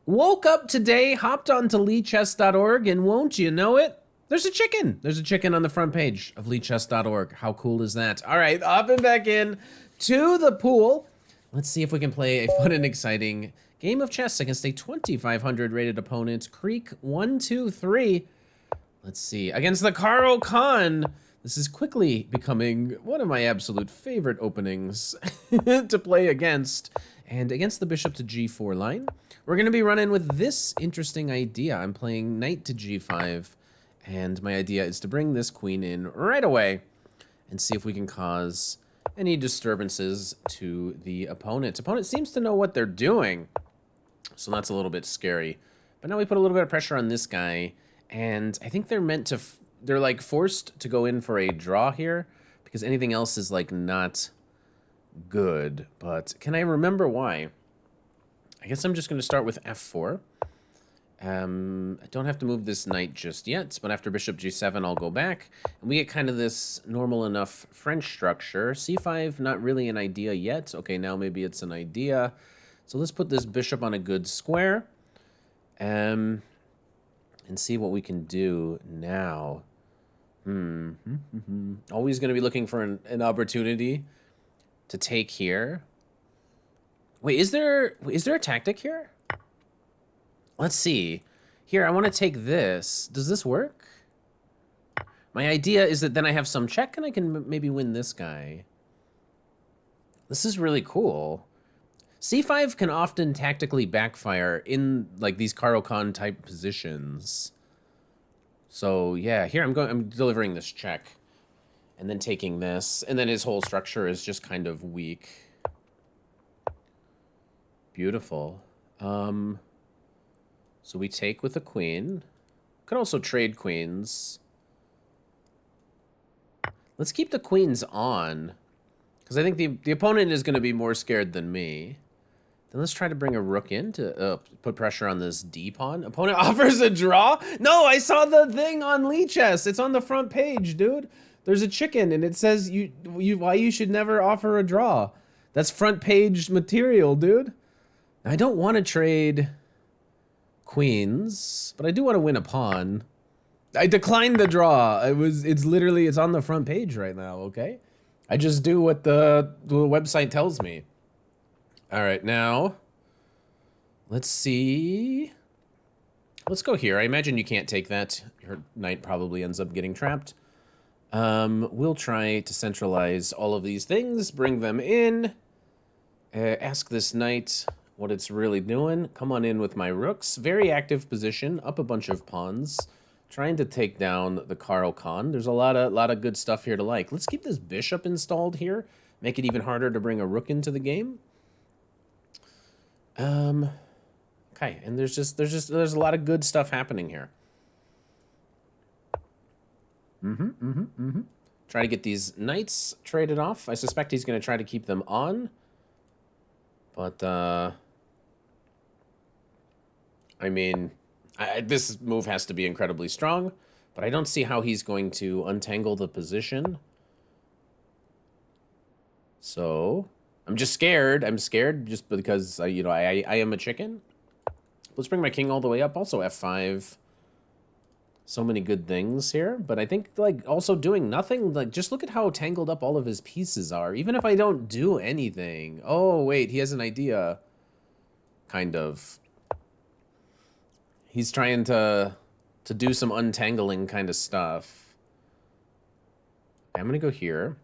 Woke up today, hopped onto leechess.org, and won't you know it? There's a chicken. There's a chicken on the front page of leechess.org. How cool is that? All right, hopping back in to the pool. Let's see if we can play a fun and exciting game of chess against a 2,500 rated opponent. Creek 123. Let's see. Against the Caro-Kann't. This is quickly becoming one of my absolute favorite openings to play against. And against the bishop to g4 line, we're going to be running with this interesting idea. I'm playing knight to g5, and my idea is to bring this queen in right away and see if we can cause any disturbances to the opponent. Opponent seems to know what they're doing, so that's a little bit scary. But now we put a little bit of pressure on this guy, and I think they're meant to, they're like forced to go in for a draw here, because anything else is like not good. But can I remember why? I guess I'm just going to start with f4. I don't have to move this knight just yet, but after bishop g7, I'll go back. And we get kind of this normal enough French structure. c5, not really an idea yet. Okay, now maybe it's an idea. So let's put this bishop on a good square. And see what we can do now. Always going to be looking for an opportunity to take here. Wait, is there a tactic here? Let's see. Here, I want to take this. Does this work? My idea is that then I have some check and I can maybe win this guy. This is really cool. c5 can often tactically backfire in like these Caro-Kann't type positions. So yeah, here I'm delivering this check and then taking this, and then his whole structure is just kind of weak. Beautiful. So we take with a queen. Could also trade queens. Let's keep the queens on, because I think the opponent is going to be more scared than me. Then let's try to bring a rook in to put pressure on this d pawn. Opponent offers a draw? No, I saw the thing on Lichess. It's on the front page, dude. There's a chicken, and it says why you should never offer a draw. That's front page material, dude. I don't want to trade queens, but I do want to win a pawn. I declined the draw. It's on the front page right now, okay? I just do what the website tells me. All right, now let's see. Let's go here. I imagine you can't take that. Your knight probably ends up getting trapped. We'll try to centralize all of these things, bring them in, ask this knight what it's really doing. Come on in with my rooks. Very active position, up a bunch of pawns, trying to take down the Caro-Kann't. There's a lot of good stuff here to like. Let's keep this bishop installed here. Make it even harder to bring a rook into the game. Okay, and there's a lot of good stuff happening here. Try to get these knights traded off. I suspect he's going to try to keep them on. But, I mean, this move has to be incredibly strong, but I don't see how he's going to untangle the position. So, I'm just scared. I'm scared just because, I am a chicken. Let's bring my king all the way up. Also f5. So many good things here, but I think, like, also doing nothing, like, just look at how tangled up all of his pieces are, even if I don't do anything. Oh, wait, he has an idea. Kind of. He's trying to do some untangling kind of stuff. Okay, I'm gonna go here.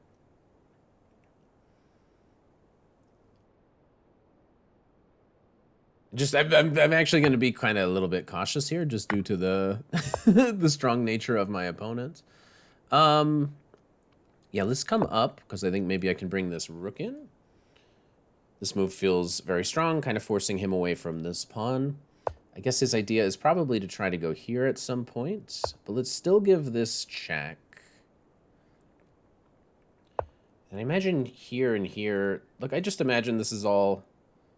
Just, I'm actually going to be kind of a little bit cautious here, just due to the the strong nature of my opponent. Yeah, let's come up, because I think maybe I can bring this rook in. This move feels very strong, kind of forcing him away from this pawn. I guess his idea is probably to try to go here at some point, but let's still give this check. And I imagine here and here, look, I just imagine this is all...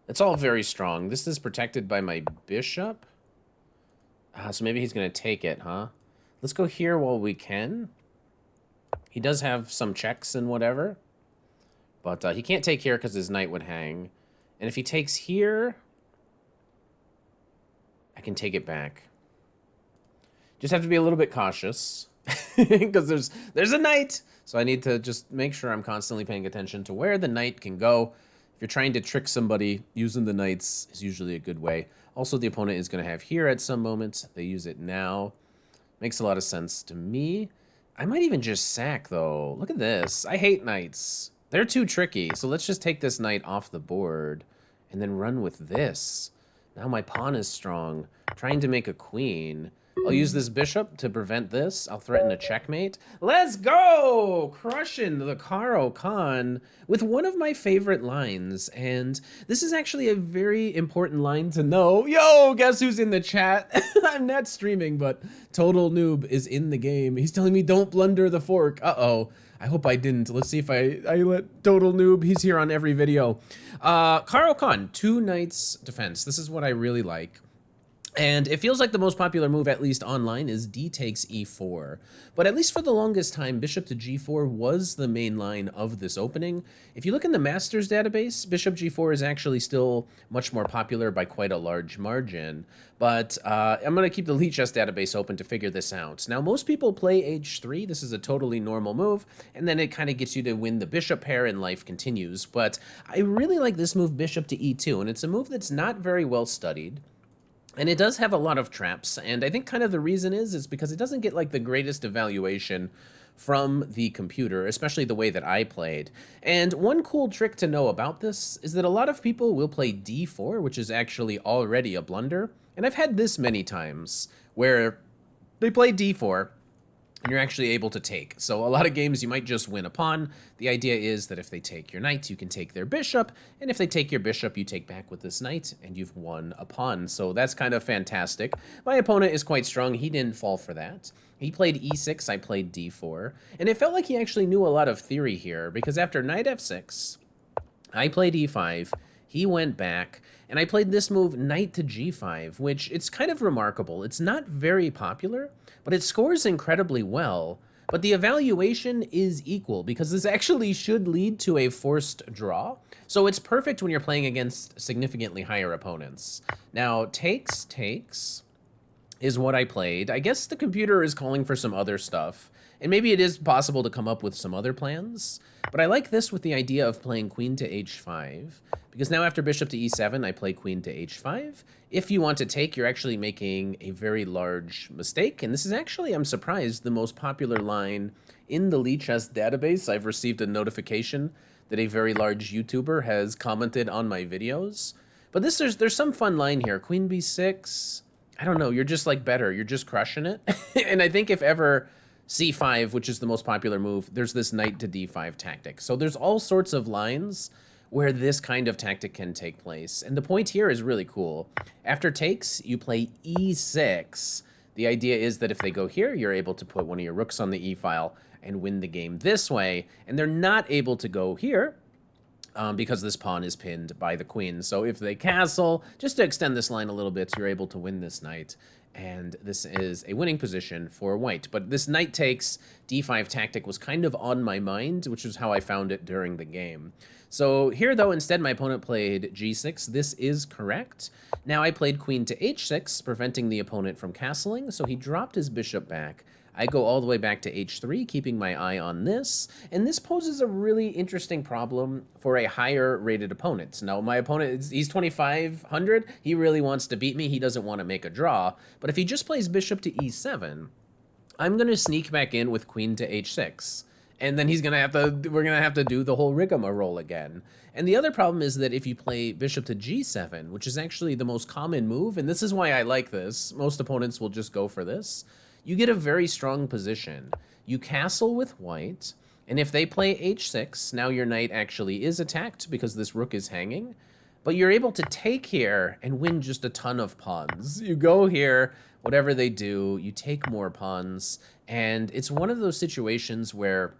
It's all very strong. This is protected by my bishop. So maybe he's going to take it, huh? Let's go here while we can. He does have some checks and whatever. But he can't take here because his knight would hang. And if he takes here... I can take it back. Just have to be a little bit cautious because there's a knight. So I need to just make sure I'm constantly paying attention to where the knight can go. If you're trying to trick somebody, using the knights is usually a good way. Also, the opponent is going to have here at some moment. They use it now. Makes a lot of sense to me. I might even just sack, though. Look at this. I hate knights. They're too tricky. So let's just take this knight off the board and then run with this. Now my pawn is strong. Trying to make a queen. I'll use this bishop to prevent this. I'll threaten a checkmate. Let's go! Crushing the Caro-Kann't with one of my favorite lines. And this is actually a very important line to know. Yo, guess who's in the chat? I'm not streaming, but Total Noob is in the game. He's telling me don't blunder the fork. Uh-oh. I hope I didn't. Let's see if I let Total Noob. He's here on every video. Caro-Kann't, 2 knights defense. This is what I really like. And it feels like the most popular move, at least online, is d takes e4. But at least for the longest time, bishop to g4 was the main line of this opening. If you look in the Masters database, bishop g4 is actually still much more popular by quite a large margin. But I'm going to keep the Lichess database open to figure this out. Now, most people play h3. This is a totally normal move. And then it kind of gets you to win the bishop pair and life continues. But I really like this move, bishop to e2. And it's a move that's not very well studied. And it does have a lot of traps, and I think kind of the reason is because it doesn't get like the greatest evaluation from the computer, especially the way that I played. And one cool trick to know about this is that a lot of people will play d4, which is actually already a blunder. And I've had this many times where they play d4, and you're actually able to take. So a lot of games you might just win a pawn. The idea is that if they take your knight, you can take their bishop, and if they take your bishop, you take back with this knight, and you've won a pawn. So that's kind of fantastic. My opponent is quite strong. He didn't fall for that. He played e6, I played d4, and it felt like he actually knew a lot of theory here, because after knight f6, I played e5, he went back, and I played this move, knight to g5, which it's kind of remarkable. It's not very popular, but it scores incredibly well. But the evaluation is equal, because this actually should lead to a forced draw. So it's perfect when you're playing against significantly higher opponents. Now, takes is what I played. I guess the computer is calling for some other stuff. And maybe it is possible to come up with some other plans. But I like this with the idea of playing queen to h5. Because now after bishop to e7, I play queen to h5. If you want to take, you're actually making a very large mistake. And this is actually, I'm surprised, the most popular line in the Lichess database. I've received a notification that a very large YouTuber has commented on my videos. But there's some fun line here. Queen b6. I don't know. You're just like better. You're just crushing it. And I think if ever c5, which is the most popular move, there's this knight to d5 tactic. So there's all sorts of lines where this kind of tactic can take place. And the point here is really cool. After takes, you play e6. The idea is that if they go here, you're able to put one of your rooks on the e-file and win the game this way. And they're not able to go here because this pawn is pinned by the queen. So if they castle, just to extend this line a little bit, you're able to win this knight. And this is a winning position for white. But this knight takes d5 tactic was kind of on my mind, which is how I found it during the game. So here, though, instead my opponent played g6. This is correct. Now I played queen to h6, preventing the opponent from castling. So he dropped his bishop back. I go all the way back to h3, keeping my eye on this. And this poses a really interesting problem for a higher rated opponent. Now, my opponent, he's 2,500. He really wants to beat me. He doesn't want to make a draw. But if he just plays bishop to e7, I'm going to sneak back in with queen to h6. And then we're going to have to do the whole rigmarole again. And the other problem is that if you play bishop to g7, which is actually the most common move, and this is why I like this, most opponents will just go for this, you get a very strong position. You castle with white, and if they play h6, now your knight actually is attacked because this rook is hanging, but you're able to take here and win just a ton of pawns. You go here, whatever they do, you take more pawns, and it's one of those situations where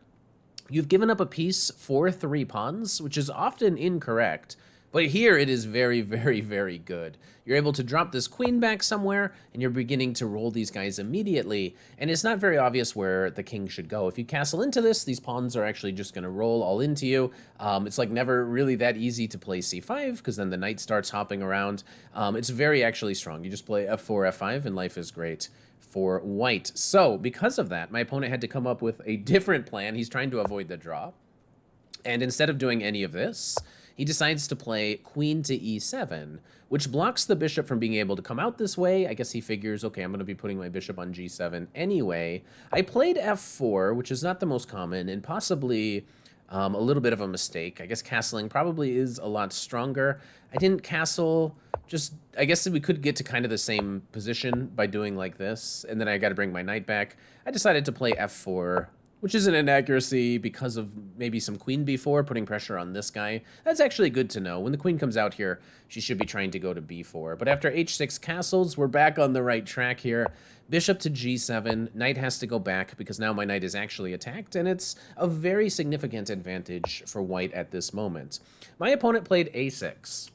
you've given up a piece for 3 pawns, which is often incorrect, But here it is very, very, very good. You're able to drop this queen back somewhere, and you're beginning to roll these guys immediately, and it's not very obvious where the king should go. If you castle into this, these pawns are actually just going to roll all into you. It's like never really that easy to play c5, because then the knight starts hopping around. It's very actually strong. You just play f4, f5, and life is great for white. So, because of that, my opponent had to come up with a different plan. He's trying to avoid the draw. And instead of doing any of this, he decides to play queen to e7, which blocks the bishop from being able to come out this way. I guess he figures, okay, I'm going to be putting my bishop on g7 anyway. I played f4, which is not the most common, and possibly a little bit of a mistake. I guess castling probably is a lot stronger. I didn't castle, just, I guess we could get to kind of the same position by doing like this, and then I got to bring my knight back. I decided to play f4, which is an inaccuracy because of maybe some queen b4, putting pressure on this guy. That's actually good to know. When the queen comes out here, she should be trying to go to b4. But after h6 castles, we're back on the right track here. Bishop to g7, knight has to go back because now my knight is actually attacked, and it's a very significant advantage for white at this moment. My opponent played a6.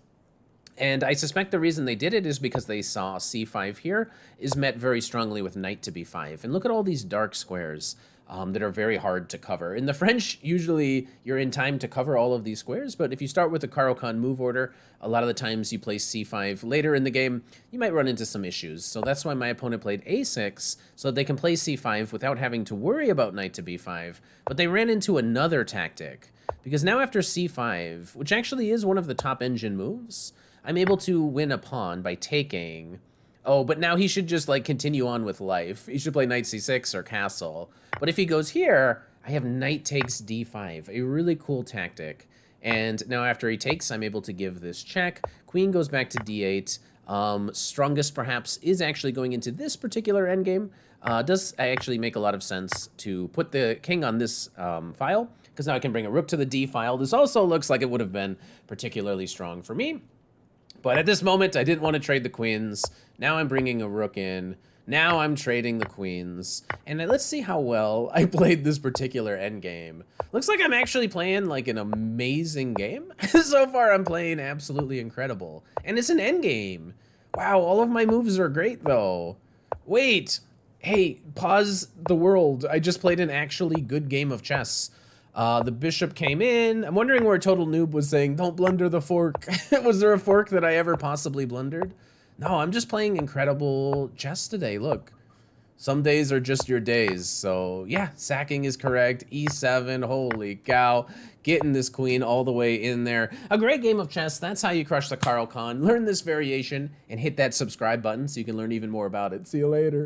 And I suspect the reason they did it is because they saw c5 here is met very strongly with knight to b5. And look at all these dark squares that are very hard to cover. In the French, usually you're in time to cover all of these squares, but if you start with the Caro-Kann't move order, a lot of the times you play c5 later in the game, you might run into some issues. So that's why my opponent played a6, so that they can play c5 without having to worry about knight to b5. But they ran into another tactic, because now after c5, which actually is one of the top engine moves, I'm able to win a pawn by taking. Oh, but now he should just like continue on with life. He should play knight c6 or castle. But if he goes here, I have knight takes d5, a really cool tactic. And now after he takes, I'm able to give this check. Queen goes back to d8. Strongest perhaps is actually going into this particular endgame. Does actually make a lot of sense to put the king on this file, because now I can bring a rook to the d file. This also looks like it would have been particularly strong for me. But at this moment, I didn't want to trade the queens. Now I'm bringing a rook in. Now I'm trading the queens. And let's see how well I played this particular endgame. Looks like I'm actually playing like an amazing game. So far, I'm playing absolutely incredible. And it's an endgame. Wow, all of my moves are great, though. Wait. Hey, pause the world. I just played an actually good game of chess. The bishop came in. I'm wondering where Total Noob was saying, don't blunder the fork. Was there a fork that I ever possibly blundered? No, I'm just playing incredible chess today. Look, some days are just your days. So yeah, sacking is correct. E7, holy cow. Getting this queen all the way in there. A great game of chess. That's how you crush the Caro-Kann't. Learn this variation and hit that subscribe button so you can learn even more about it. See you later.